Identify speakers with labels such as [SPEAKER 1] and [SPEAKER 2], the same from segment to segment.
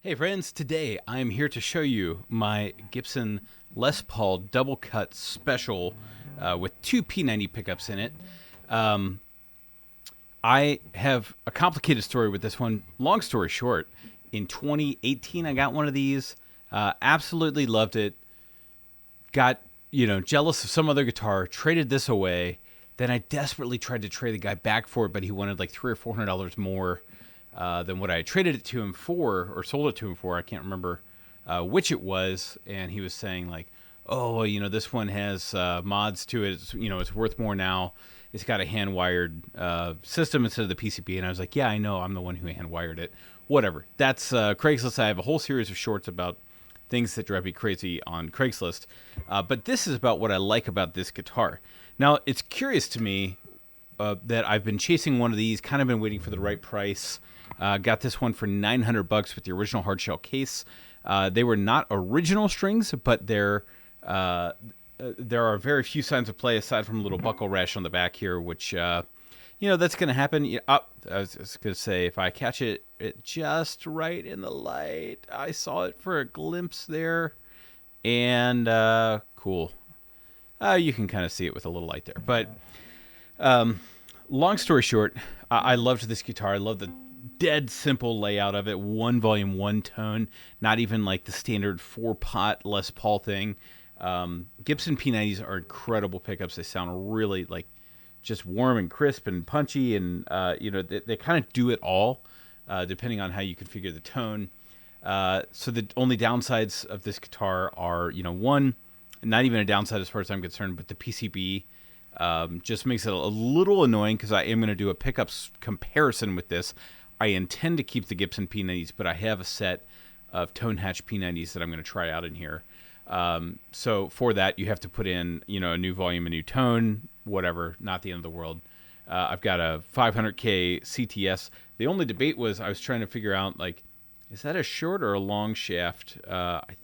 [SPEAKER 1] Hey friends, today I am here to show you my Gibson Les Paul double cut special with two P90 pickups in it. Um, I have a complicated story with this one. Long story short, in 2018 I got one of these, absolutely loved it, got jealous of some other guitar, traded this away. Then I desperately tried to trade the guy back for it, but he wanted like $300 or $400 more than what I traded it to him for, or sold it to him for. I can't remember which it was. And he was saying like, "Oh, well, this one has mods to it. It's worth more now. It's got a hand wired system instead of the PCB." And I was like, "Yeah, I know. I'm the one who hand wired it. Whatever." That's Craigslist. I have a whole series of shorts about things that drive me crazy on Craigslist. But this is about what I like about this guitar. Now, it's curious to me that I've been chasing one of these, kind of been waiting for the right price. Got this one for $900 with the original hardshell case. They were not original strings, but there are very few signs of play aside from a little buckle rash on the back here, which that's going to happen. I was going to say, if I catch it just right in the light, I saw it for a glimpse there, and cool. You can kind of see it with a little light there, but long story short, I loved this guitar. I love the dead simple layout of it. One volume, one tone, not even like the standard 4-pot Les Paul thing. Gibson P90s are incredible pickups. They sound really like just warm and crisp and punchy, and they kind of do it all, depending on how you configure the tone. So the only downsides of this guitar are, one, not even a downside as far as I'm concerned, but the PCB just makes it a little annoying, because I am going to do a pickups comparison with this. I intend to keep the Gibson P90s, but I have a set of tone hatch P90s that I'm going to try out in here. So for that, you have to put in, a new volume, a new tone, whatever, not the end of the world. I've got a 500K CTS. The only debate was I was trying to figure out, like, is that a short or a long shaft? I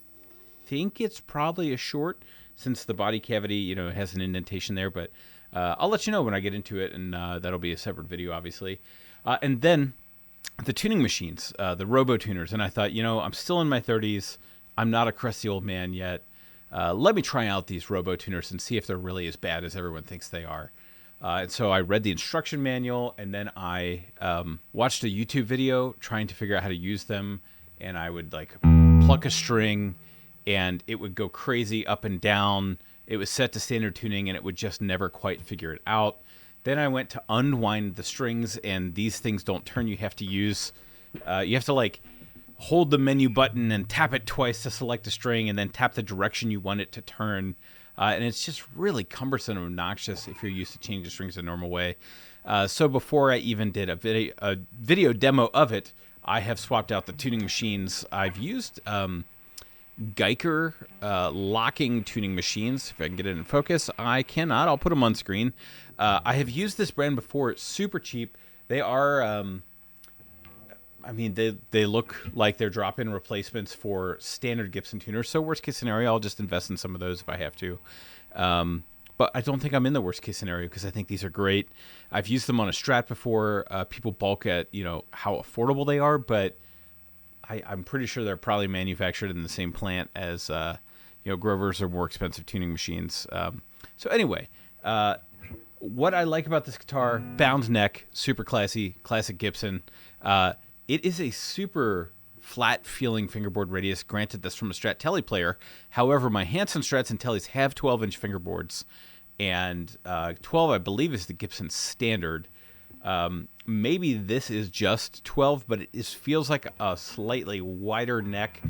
[SPEAKER 1] think it's probably a short, since the body cavity, has an indentation there, but I'll let you know when I get into it, and that'll be a separate video, obviously. And then the tuning machines, the robo-tuners, and I thought, I'm still in my 30s. I'm not a crusty old man yet. Let me try out these robo-tuners and see if they're really as bad as everyone thinks they are. And so I read the instruction manual, and then I watched a YouTube video trying to figure out how to use them, and I would like pluck a string, and it would go crazy up and down. It was set to standard tuning, and it would just never quite figure it out. Then I went to unwind the strings, and these things don't turn. You have to use, you have to like hold the menu button and tap it twice to select a string, and then tap the direction you want it to turn. And it's just really cumbersome and obnoxious if you're used to changing strings the normal way. So before I even did a video demo of it, I have swapped out the tuning machines. I've used Geiger locking tuning machines. If I can get it in focus, I cannot. I'll put them on screen. I have used this brand before. It's super cheap. They are, they look like they're drop-in replacements for standard Gibson tuners. So worst case scenario, I'll just invest in some of those if I have to. But I don't think I'm in the worst case scenario, because I think these are great. I've used them on a Strat before. People balk at, how affordable they are, but I'm pretty sure they're probably manufactured in the same plant as, Grover's or more expensive tuning machines. So anyway, what I like about this guitar, bound neck, super classy, classic Gibson. It is a super flat feeling fingerboard radius. Granted, that's from a Strat Telly player. However, my Hanson Strats and Tellys have 12-inch fingerboards, and 12, I believe, is the Gibson standard. Maybe this is just 12, but it feels like a slightly wider neck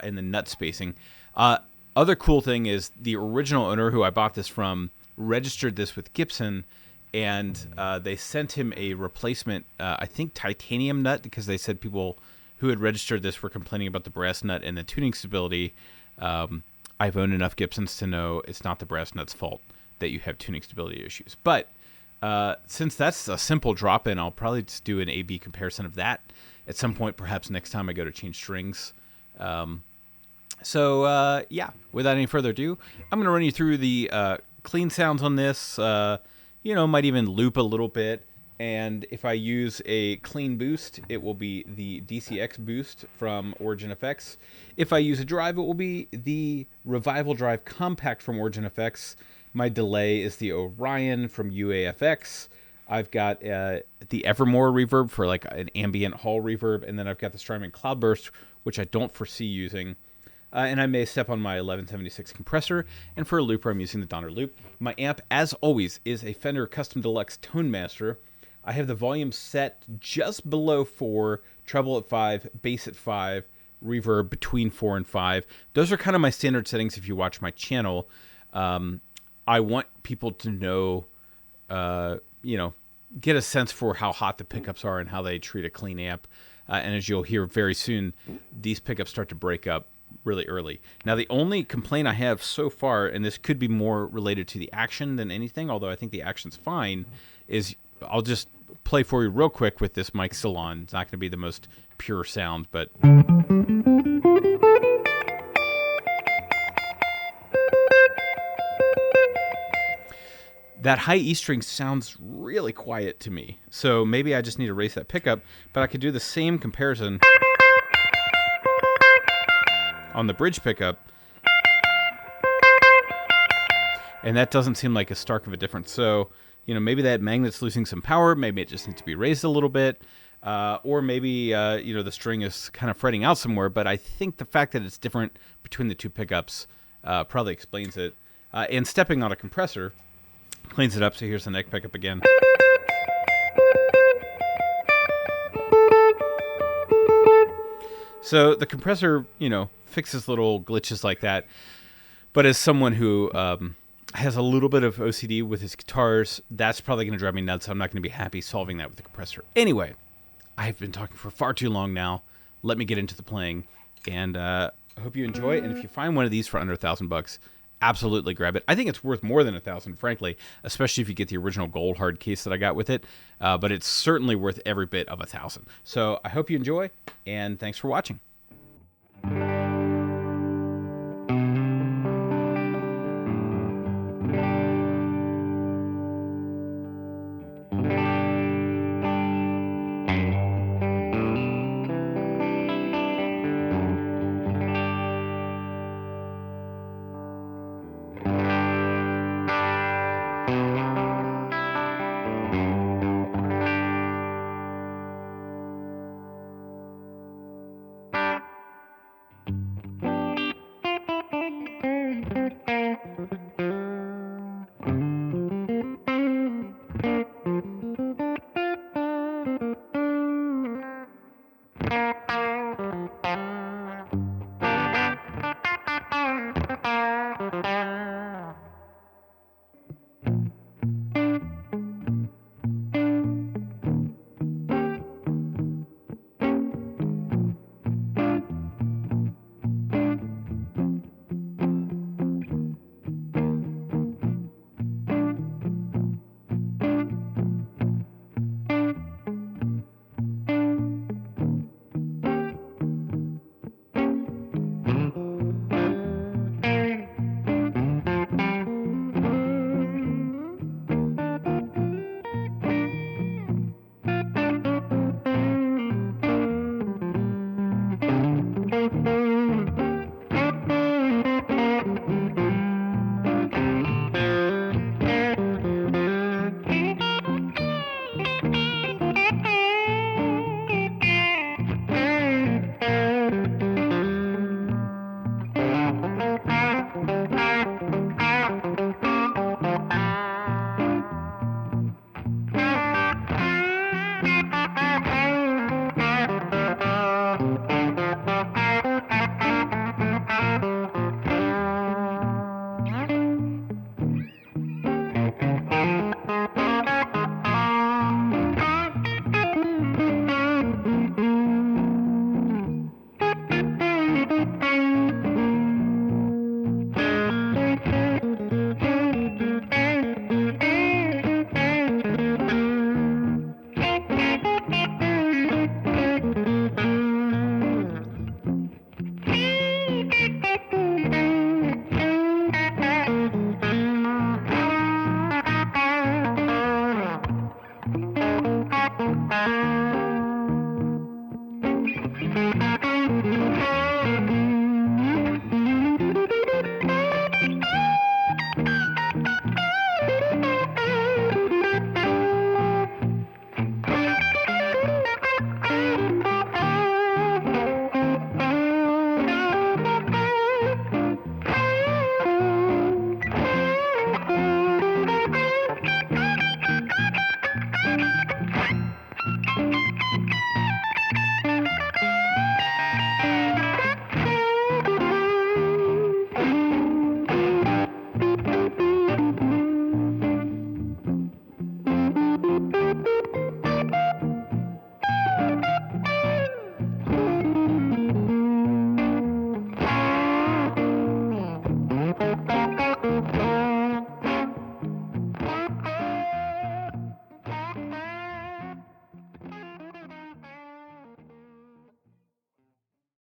[SPEAKER 1] in the nut spacing. Other cool thing is the original owner who I bought this from registered this with Gibson, and they sent him a replacement, I think titanium nut, because they said people who had registered this were complaining about the brass nut and the tuning stability. I've owned enough Gibsons to know it's not the brass nut's fault that you have tuning stability issues. But since that's a simple drop-in, I'll probably just do an A-B comparison of that at some point, perhaps next time I go to change strings. So without any further ado, I'm going to run you through the clean sounds on this. Might even loop a little bit. And if I use a clean boost, it will be the DCX boost from Origin Effects. If I use a drive, it will be the Revival Drive Compact from Origin Effects. My delay is the Orion from UAFX. I've got the Evermore reverb for like an ambient hall reverb, and then I've got the Strymon Cloudburst, which I don't foresee using. And I may step on my 1176 compressor, and for a looper, I'm using the Donner Loop. My amp, as always, is a Fender Custom Deluxe Tone Master. I have the volume set just below 4, treble at 5, bass at 5, reverb between 4 and 5. Those are kind of my standard settings if you watch my channel. I want people to know, get a sense for how hot the pickups are and how they treat a clean amp. And as you'll hear very soon, these pickups start to break up really early. Now, the only complaint I have so far, and this could be more related to the action than anything, although I think the action's fine, is I'll just play for you real quick with this mic still on. It's not going to be the most pure sound, but... that high E string sounds really quiet to me. So maybe I just need to raise that pickup, but I could do the same comparison on the bridge pickup, and that doesn't seem like as stark of a difference. So, maybe that magnet's losing some power. Maybe it just needs to be raised a little bit, or maybe, the string is kind of fretting out somewhere. But I think the fact that it's different between the two pickups probably explains it. And stepping on a compressor cleans it up. So here's the neck pickup again. So the compressor, fixes little glitches like that. But as someone who has a little bit of OCD with his guitars, that's probably going to drive me nuts. I'm not going to be happy solving that with the compressor. Anyway, I've been talking for far too long now. Let me get into the playing. And I hope you enjoy it. And if you find one of these for under $1,000, absolutely grab it. I think it's worth more than $1,000, frankly, especially if you get the original gold hard case that I got with it. But it's certainly worth every bit of $1,000. So I hope you enjoy, and thanks for watching.